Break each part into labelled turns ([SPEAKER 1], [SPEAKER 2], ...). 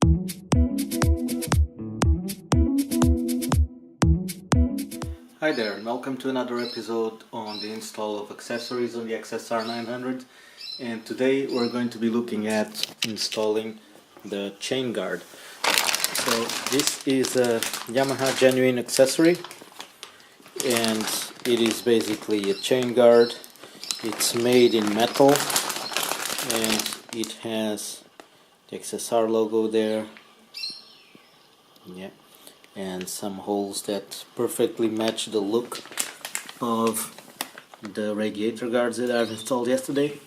[SPEAKER 1] Hi there, and welcome to another episode on the install of accessories on the XSR900. And today we're going to be looking at installing the chain guard. So this is a Yamaha genuine accessory, and it is basically a chain guard. It's made in metal and it has the XSR logo there. Yeah. And some holes that perfectly match the look of the radiator guards that I've installed yesterday.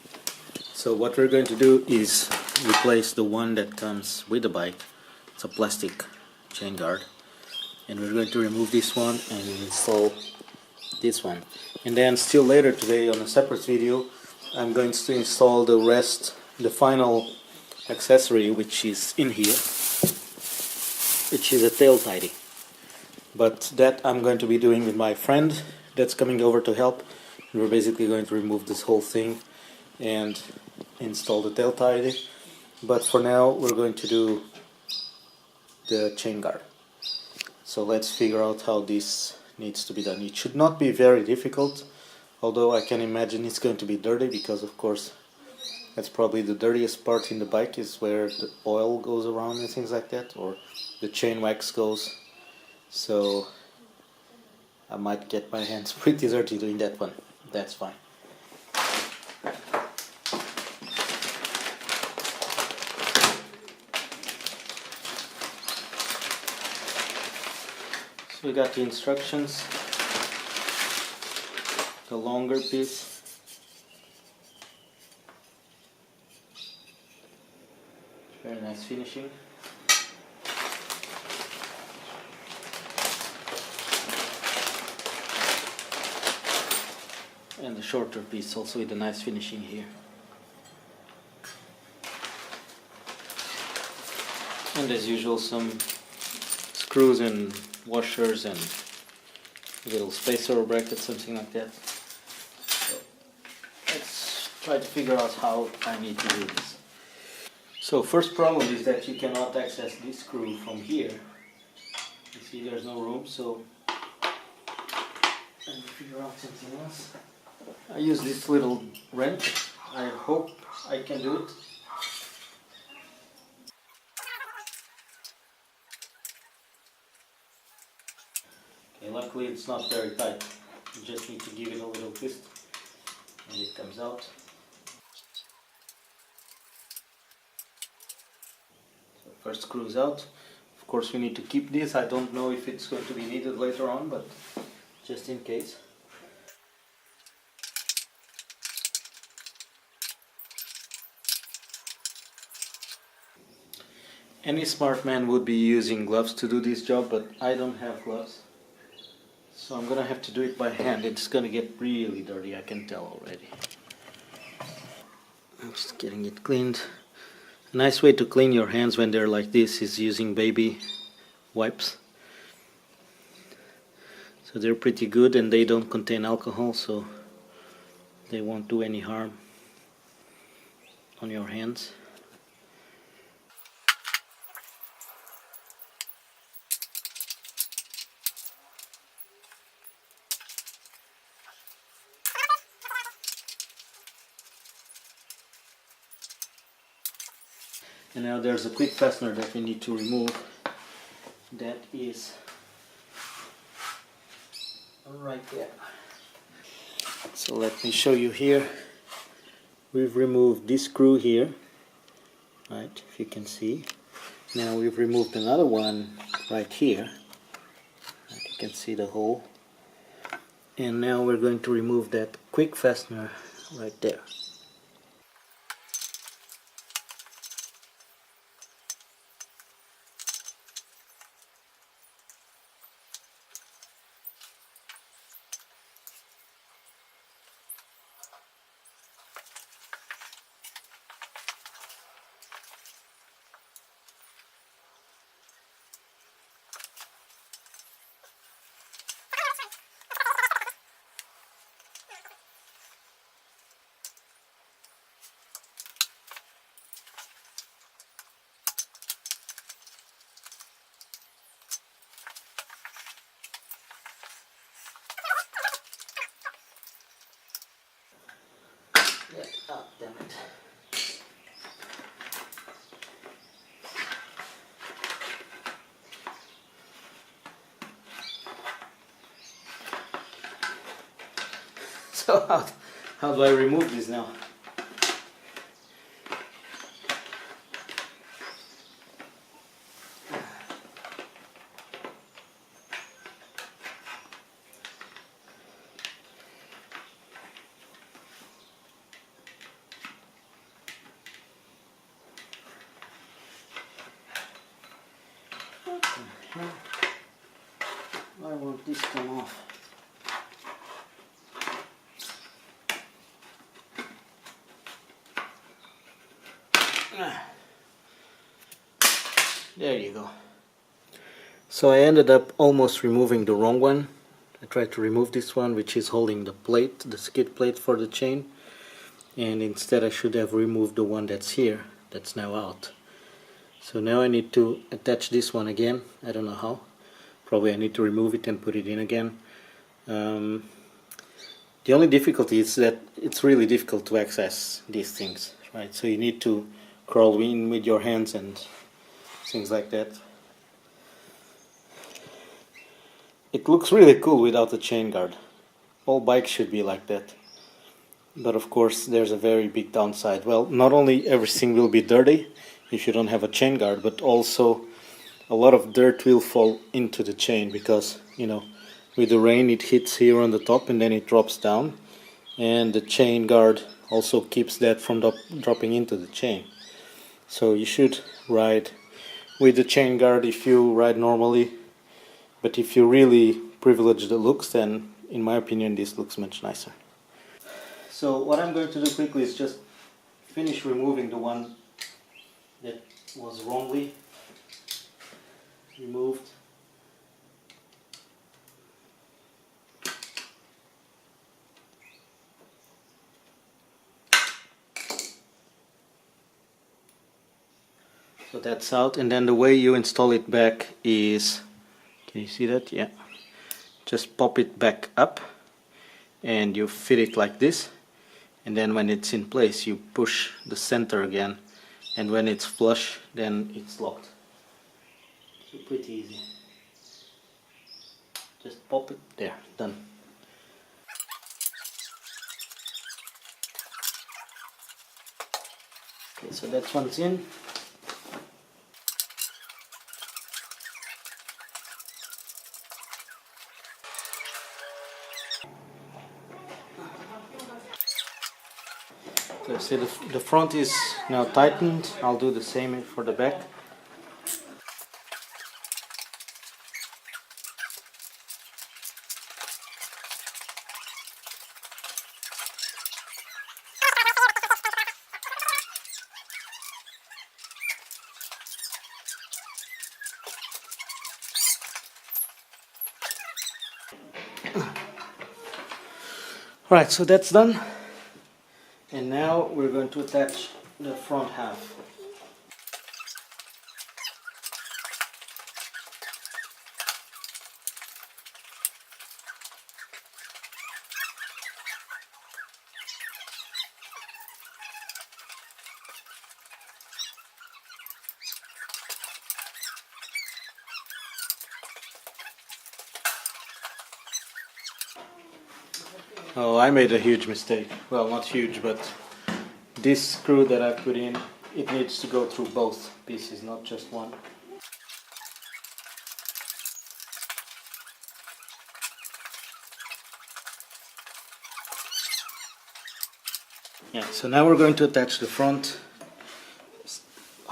[SPEAKER 1] So what we're going to do is replace the one that comes with the bike. It's a plastic chain guard, and we're going to remove this one and install this one. And then still later today on a separate video I'm going to install the final accessory, which is in here, which is a tail tidy. But that I'm going to be doing with my friend that's coming over to help. We're basically going to remove this whole thing and install the tail tidy. But for now we're going to do the chain guard. So let's figure out how this needs to be done. It should not be very difficult, although I can imagine it's going to be dirty, because of course that's probably the dirtiest part in the bike, is where the oil goes around and things like that, or the chain wax goes. So I might get my hands pretty dirty doing that one. That's fine. So we got the instructions, the longer piece, very nice finishing. And the shorter piece also with a nice finishing here. And as usual, some screws and washers and little spacer or bracket, something like that. So let's try to figure out how I need to do this. So first problem is that you cannot access this screw from here. You see there's no room, so let me figure out something else. I use this little wrench. I hope I can do it. Okay, luckily it's not very tight. You just need to give it a little twist and it comes out. So first screws out. Of course we need to keep this. I don't know if it's going to be needed later on, but just in case. Any smart man would be using gloves to do this job, but I don't have gloves. So I'm gonna have to do it by hand. It's gonna get really dirty, I can tell already. I'm just getting it cleaned. A nice way to clean your hands when they're like this is using baby wipes. So they're pretty good and they don't contain alcohol, so they won't do any harm on your hands. And now there's a quick fastener that we need to remove. That is right there. So let me show you here. We've removed this screw here, right, if you can see. Now we've removed another one right here. You can see the hole. And now we're going to remove that quick fastener right there. So how do I remove this now? Why won't this come off? There you go. So I ended up almost removing the wrong one. I tried to remove this one, which is holding the plate, the skid plate for the chain, and instead I should have removed the one that's here, that's now out. So now I need to attach this one again. I don't know how. Probably I need to remove it and put it in again. The only difficulty is that it's really difficult to access these things, right? So you need to crawl in with your hands and things like that. It looks really cool without a chain guard. All bikes should be like that. But of course there's a very big downside. Well, not only everything will be dirty if you don't have a chain guard, but also a lot of dirt will fall into the chain because, you know, with the rain it hits here on the top and then it drops down, and the chain guard also keeps that from dropping into the chain. So you should ride with the chain guard if you ride normally, but if you really privilege the looks, then in my opinion this looks much nicer. So what I'm going to do quickly is just finish removing the one that was wrongly removed. So that's out, and then the way you install it back is, can you see that? Yeah. Just pop it back up and you fit it like this, and then when it's in place you push the center again, and when it's flush then it's locked. So pretty easy. Just pop it there, done. Okay, so that one's in. So see, the front is now tightened. I'll do the same for the back. Right, so that's done. And now we're going to attach the front half. Oh, I made a huge mistake. Well, not huge, but this screw that I put in, it needs to go through both pieces, not just one. Yeah, so now we're going to attach the front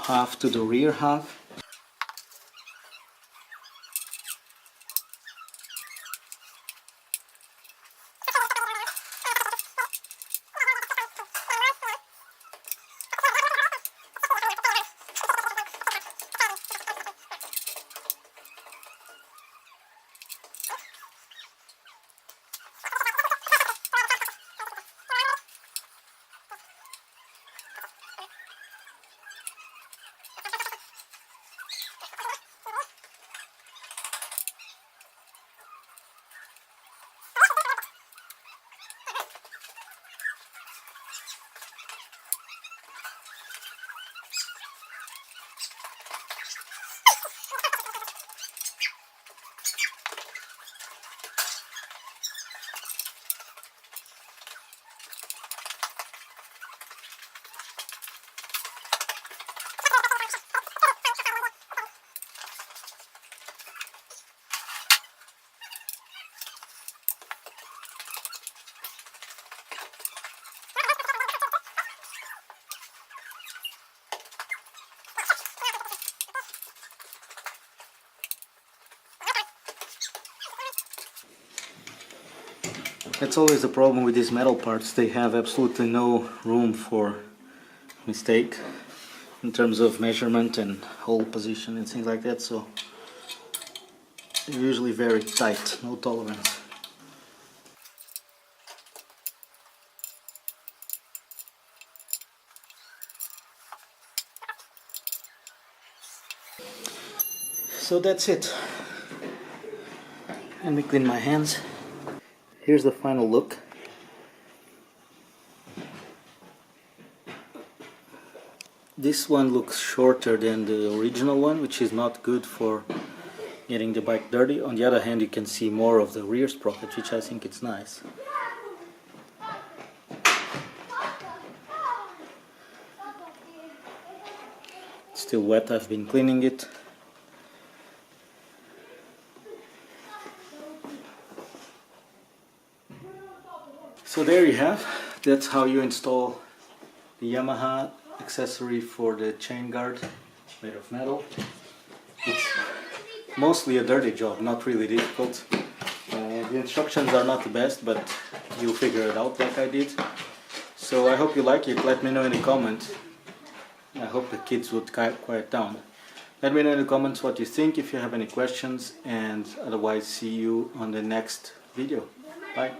[SPEAKER 1] half to the rear half. That's always the problem with these metal parts. They have absolutely no room for mistake in terms of measurement and hole position and things like that, so they're usually very tight, no tolerance. So that's it. Let me clean my hands. Here's the final look. This one looks shorter than the original one, which is not good for getting the bike dirty. On the other hand, you can see more of the rear sprocket, which I think it's nice. It's still wet, I've been cleaning it. So there you have, that's how you install the Yamaha accessory for the chain guard made of metal. It's mostly a dirty job, not really difficult. The instructions are not the best, but you'll figure it out like I did. So I hope you like it. Let me know in the comments. I hope the kids would quiet down. Let me know in the comments what you think, if you have any questions, and otherwise see you on the next video. Bye.